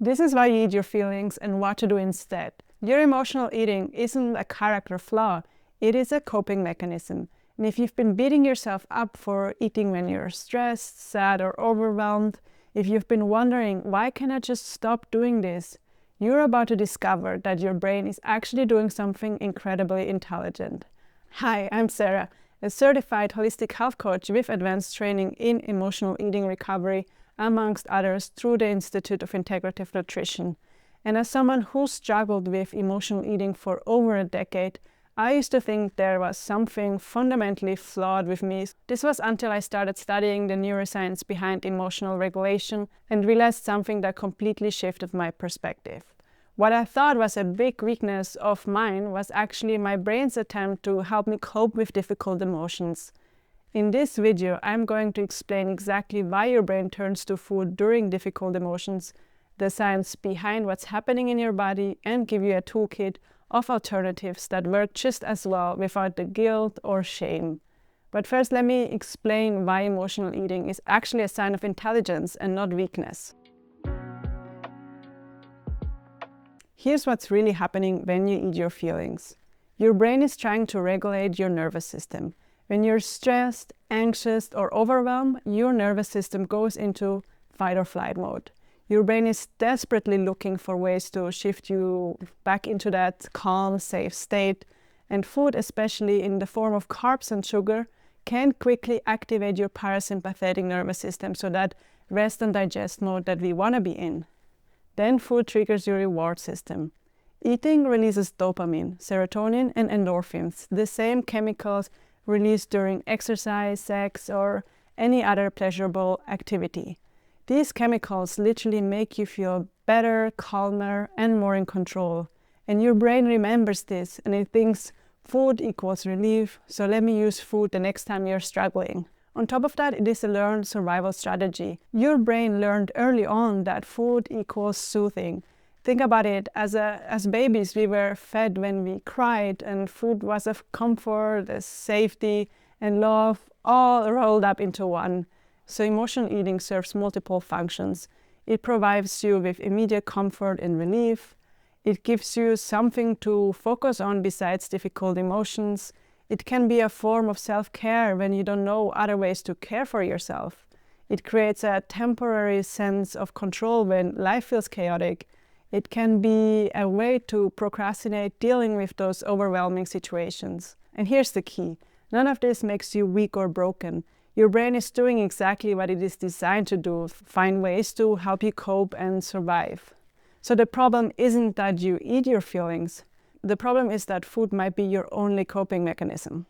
This is why you eat your feelings and what to do instead. Your emotional eating isn't a character flaw, it is a coping mechanism. And if you've been beating yourself up for eating when you're stressed, sad, or overwhelmed, if you've been wondering, why can't I just stop doing this? You're about to discover that your brain is actually doing something incredibly intelligent. Hi, I'm Sarah, a certified holistic health coach with advanced training in emotional eating recovery, amongst others, through the Institute of Integrative Nutrition. And as someone who struggled with emotional eating for over a decade, I used to think there was something fundamentally flawed with me. This was until I started studying the neuroscience behind emotional regulation and realized something that completely shifted my perspective. What I thought was a big weakness of mine was actually my brain's attempt to help me cope with difficult emotions. In this video, I'm going to explain exactly why your brain turns to food during difficult emotions, the science behind what's happening in your body, and give you a toolkit of alternatives that work just as well without the guilt or shame. But first, let me explain why emotional eating is actually a sign of intelligence and not weakness. Here's what's really happening when you eat your feelings. Your brain is trying to regulate your nervous system. When you're stressed, anxious, or overwhelmed, your nervous system goes into fight or flight mode. Your brain is desperately looking for ways to shift you back into that calm, safe state. And food, especially in the form of carbs and sugar, can quickly activate your parasympathetic nervous system, so that rest and digest mode that we want to be in. Then food triggers your reward system. Eating releases dopamine, serotonin, and endorphins, the same chemicals released during exercise, sex, or any other pleasurable activity. These chemicals literally make you feel better, calmer, and more in control. And your brain remembers this, and it thinks food equals relief, so let me use food the next time you're struggling. On top of that, it is a learned survival strategy. Your brain learned early on that food equals soothing. Think about it, as babies we were fed when we cried, and food was of comfort, safety, and love, all rolled up into one. So emotional eating serves multiple functions. It provides you with immediate comfort and relief. It gives you something to focus on besides difficult emotions. It can be a form of self-care when you don't know other ways to care for yourself. It creates a temporary sense of control when life feels chaotic. It can be a way to procrastinate dealing with those overwhelming situations. And here's the key. None of this makes you weak or broken. Your brain is doing exactly what it is designed to do, find ways to help you cope and survive. So the problem isn't that you eat your feelings. The problem is that food might be your only coping mechanism.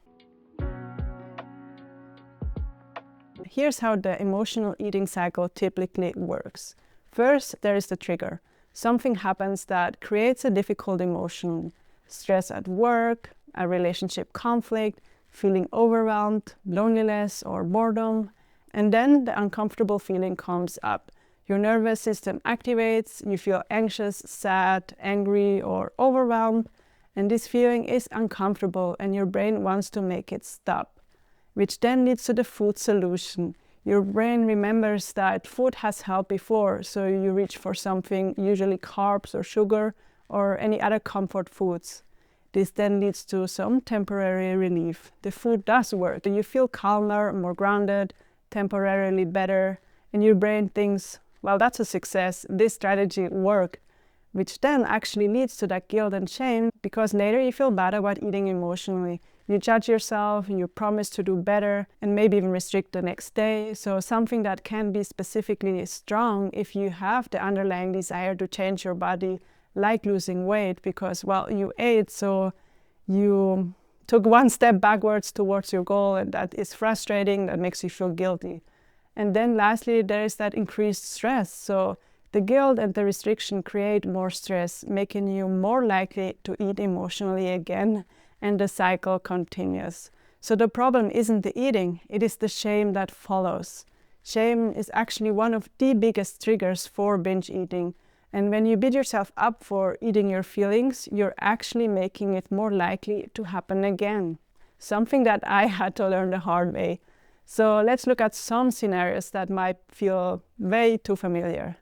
Here's how the emotional eating cycle typically works. First, there is the trigger. Something happens that creates a difficult emotion. Stress at work, a relationship conflict, feeling overwhelmed, loneliness, or boredom. And then the uncomfortable feeling comes up. Your nervous system activates, you feel anxious, sad, angry, or overwhelmed. And this feeling is uncomfortable, and your brain wants to make it stop, which then leads to the food solution. Your brain remembers that food has helped before, so you reach for something, usually carbs or sugar or any other comfort foods. This then leads to some temporary relief. The food does work. You feel calmer, more grounded, temporarily better, and your brain thinks, well, that's a success. This strategy worked, which then actually leads to that guilt and shame, because later you feel bad about eating emotionally. You judge yourself, you promise to do better, and maybe even restrict the next day. So something that can be specifically strong if you have the underlying desire to change your body, like losing weight, because, well, you ate, so you took one step backwards towards your goal, and that is frustrating, that makes you feel guilty. And then lastly, there is that increased stress. So the guilt and the restriction create more stress, making you more likely to eat emotionally again, and the cycle continues. So the problem isn't the eating, it is the shame that follows. Shame is actually one of the biggest triggers for binge eating. And when you beat yourself up for eating your feelings, you're actually making it more likely to happen again. Something that I had to learn the hard way. So let's look at some scenarios that might feel way too familiar.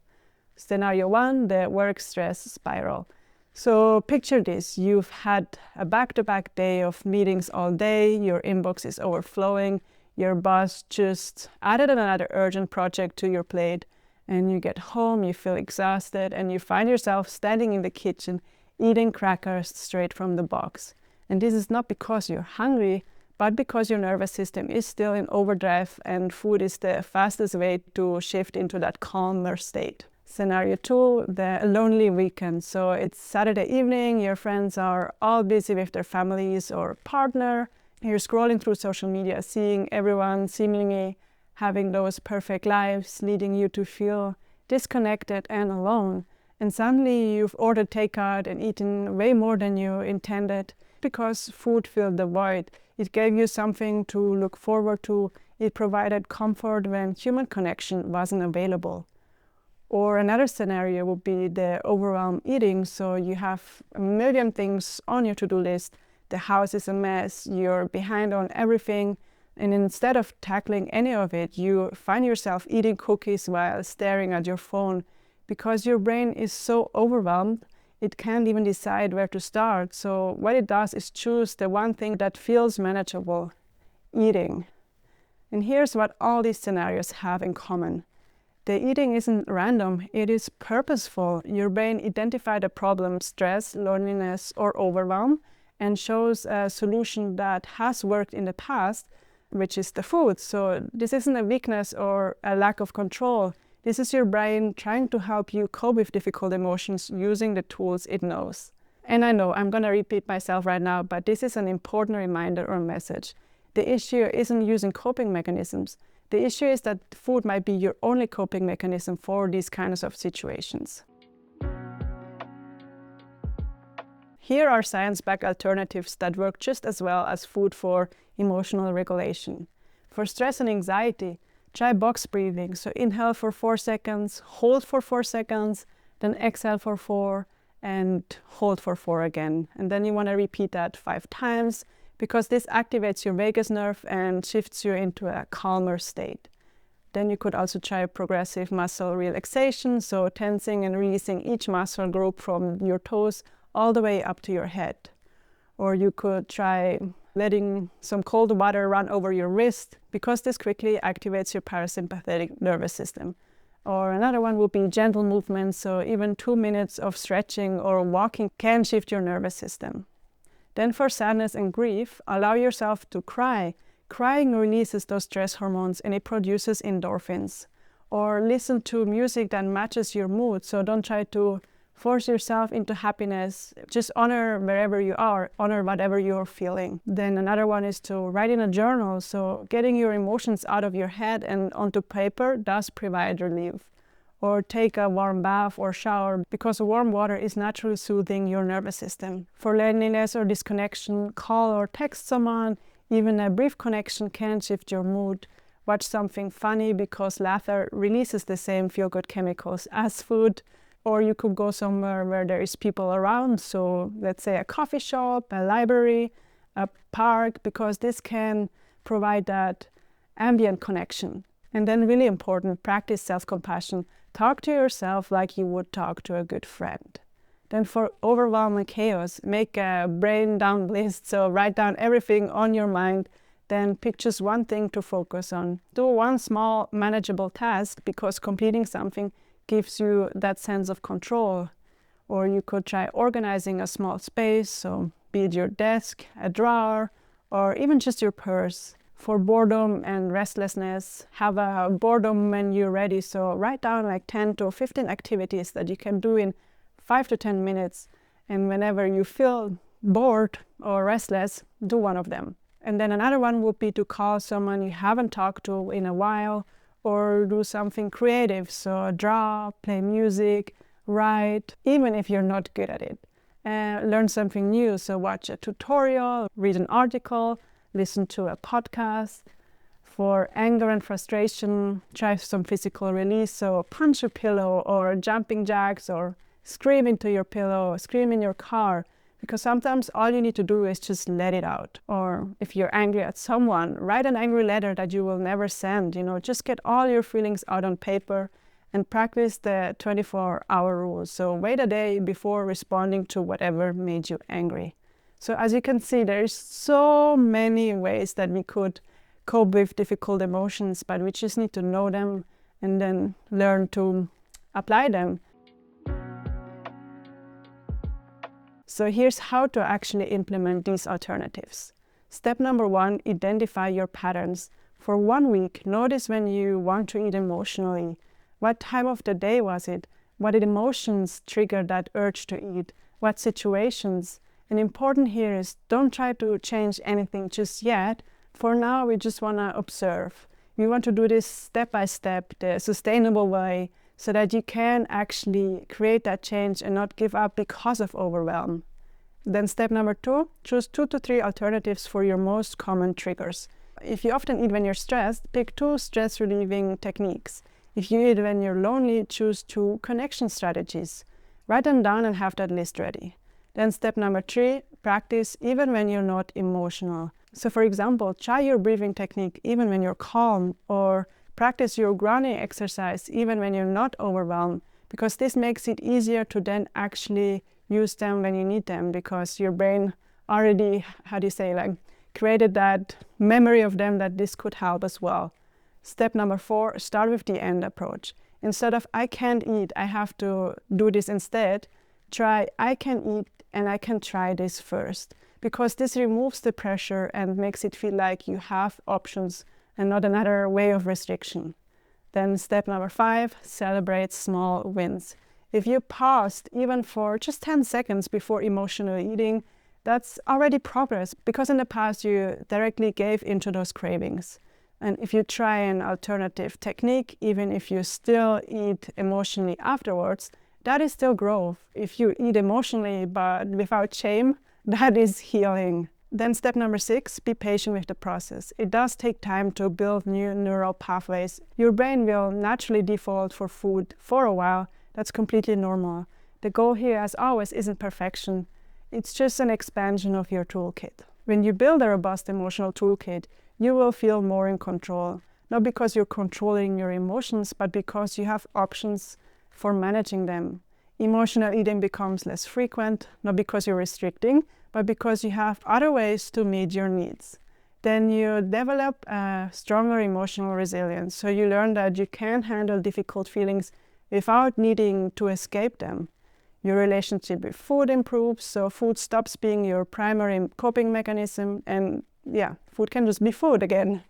Scenario 1, the work stress spiral. So picture this, you've had a back-to-back day of meetings all day, your inbox is overflowing, your boss just added another urgent project to your plate, and you get home, you feel exhausted, and you find yourself standing in the kitchen eating crackers straight from the box. And this is not because you're hungry, but because your nervous system is still in overdrive and food is the fastest way to shift into that calmer state. Scenario 2, the lonely weekend. So it's Saturday evening, your friends are all busy with their families or partner. You're scrolling through social media, seeing everyone seemingly having those perfect lives, leading you to feel disconnected and alone. And suddenly you've ordered takeout and eaten way more than you intended because food filled the void. It gave you something to look forward to. It provided comfort when human connection wasn't available. Or another scenario would be the overwhelmed eating. So you have a million things on your to-do list. The house is a mess, you're behind on everything. And instead of tackling any of it, you find yourself eating cookies while staring at your phone because your brain is so overwhelmed, it can't even decide where to start. So what it does is choose the one thing that feels manageable, eating. And here's what all these scenarios have in common. The eating isn't random, it is purposeful. Your brain identified a problem, stress, loneliness, or overwhelm, and shows a solution that has worked in the past, which is the food. So this isn't a weakness or a lack of control. This is your brain trying to help you cope with difficult emotions using the tools it knows. And I know I'm going to repeat myself right now, but this is an important reminder or message. The issue isn't using coping mechanisms. The issue is that food might be your only coping mechanism for these kinds of situations. Here are science-backed alternatives that work just as well as food for emotional regulation. For stress and anxiety, try box breathing. So inhale for 4 seconds, hold for 4 seconds, then exhale for 4, and hold for 4 again. And then you want to repeat that 5 times because this activates your vagus nerve and shifts you into a calmer state. Then you could also try progressive muscle relaxation, so tensing and releasing each muscle group from your toes all the way up to your head. Or you could try letting some cold water run over your wrist because this quickly activates your parasympathetic nervous system. Or another one would be gentle movements, so even 2 minutes of stretching or walking can shift your nervous system. Then for sadness and grief, allow yourself to cry. Crying releases those stress hormones and it produces endorphins. Or listen to music that matches your mood, so don't try to force yourself into happiness. Just honor wherever you are, honor whatever you're feeling. Then another one is to write in a journal. So getting your emotions out of your head and onto paper does provide relief. Or take a warm bath or shower because warm water is naturally soothing your nervous system. For loneliness or disconnection, call or text someone. Even a brief connection can shift your mood. Watch something funny because laughter releases the same feel-good chemicals as food. Or you could go somewhere where there is people around, so let's say a coffee shop, a library, a park, because this can provide that ambient connection. And then really important, practice self-compassion. Talk to yourself like you would talk to a good friend. Then for overwhelm and chaos, make a brain dump list, so write down everything on your mind, then pick just one thing to focus on. Do one small manageable task because completing something gives you that sense of control. Or you could try organizing a small space, so be it your desk, a drawer, or even just your purse. For boredom and restlessness, have a boredom menu ready, so write down like 10 to 15 activities that you can do in 5 to 10 minutes, and whenever you feel bored or restless, do one of them. And then another one would be to call someone you haven't talked to in a while, or do something creative, so draw, play music, write, even if you're not good at it. Learn something new, so watch a tutorial, read an article, listen to a podcast. For anger and frustration, try some physical release, so punch a pillow or jumping jacks or scream into your pillow, scream in your car, because sometimes all you need to do is just let it out. Or if you're angry at someone, write an angry letter that you will never send. Just get all your feelings out on paper and practice the 24-hour rule. So wait a day before responding to whatever made you angry. So as you can see, there's so many ways that we could cope with difficult emotions, but we just need to know them and then learn to apply them. So here's how to actually implement these alternatives. Step number 1, identify your patterns. For 1 week, notice when you want to eat emotionally. What time of the day was it? What emotions triggered that urge to eat? What situations? And important here is don't try to change anything just yet. For now, we just want to observe. We want to do this step by step, the sustainable way, so that you can actually create that change and not give up because of overwhelm. Then step number 2, choose 2 to 3 alternatives for your most common triggers. If you often eat when you're stressed, pick 2 stress relieving techniques. If you eat when you're lonely, choose 2 connection strategies. Write them down and have that list ready. Then step number 3, practice even when you're not emotional. So for example, try your breathing technique even when you're calm, or practice your grounding exercise even when you're not overwhelmed, because this makes it easier to then actually use them when you need them, because your brain already, created that memory of them that this could help as well. Step number 4, start with the end approach. Instead of I can't eat, I have to do this instead, try I can eat and I can try this first, because this removes the pressure and makes it feel like you have options and not another way of restriction. Then step number 5, celebrate small wins. If you paused even for just 10 seconds before emotional eating, that's already progress, because in the past you directly gave into those cravings. And if you try an alternative technique, even if you still eat emotionally afterwards, that is still growth. If you eat emotionally but without shame, that is healing. Then step number 6, be patient with the process. It does take time to build new neural pathways. Your brain will naturally default for food for a while. That's completely normal. The goal here, as always, isn't perfection. It's just an expansion of your toolkit. When you build a robust emotional toolkit, you will feel more in control. Not because you're controlling your emotions, but because you have options for managing them. Emotional eating becomes less frequent, not because you're restricting, but because you have other ways to meet your needs. Then you develop a stronger emotional resilience. So you learn that you can handle difficult feelings without needing to escape them. Your relationship with food improves, so food stops being your primary coping mechanism, and food can just be food again.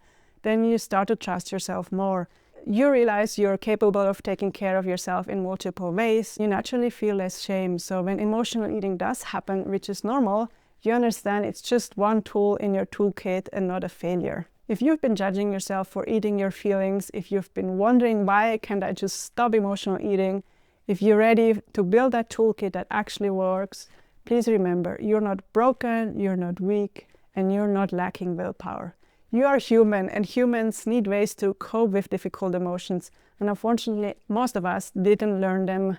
Then you start to trust yourself more. You realize you're capable of taking care of yourself in multiple ways. You naturally feel less shame. So when emotional eating does happen, which is normal, you understand it's just one tool in your toolkit and not a failure. If you've been judging yourself for eating your feelings, if you've been wondering why can't I just stop emotional eating, if you're ready to build that toolkit that actually works, please remember, you're not broken, you're not weak, and you're not lacking willpower. You are human, and humans need ways to cope with difficult emotions. And unfortunately, most of us didn't learn them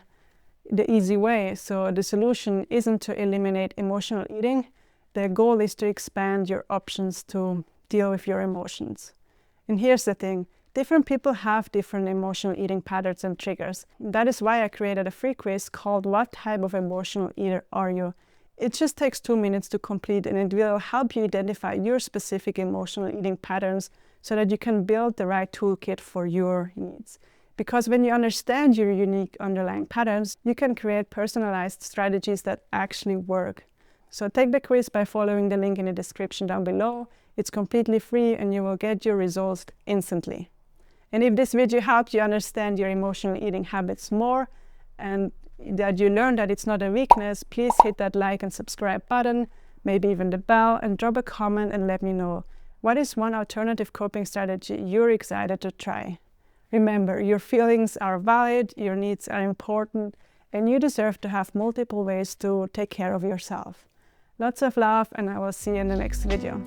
the easy way. So the solution isn't to eliminate emotional eating. The goal is to expand your options to deal with your emotions. And here's the thing. Different people have different emotional eating patterns and triggers. That is why I created a free quiz called What Type of Emotional Eater Are You? It just takes 2 minutes to complete, and it will help you identify your specific emotional eating patterns so that you can build the right toolkit for your needs. Because when you understand your unique underlying patterns, you can create personalized strategies that actually work. So take the quiz by following the link in the description down below. It's completely free and you will get your results instantly. And if this video helped you understand your emotional eating habits more, and that you learn that it's not a weakness, please hit that like and subscribe button, maybe even the bell, and drop a comment and let me know. What is one alternative coping strategy you're excited to try? Remember, your feelings are valid, your needs are important, and you deserve to have multiple ways to take care of yourself. Lots of love, and I will see you in the next video.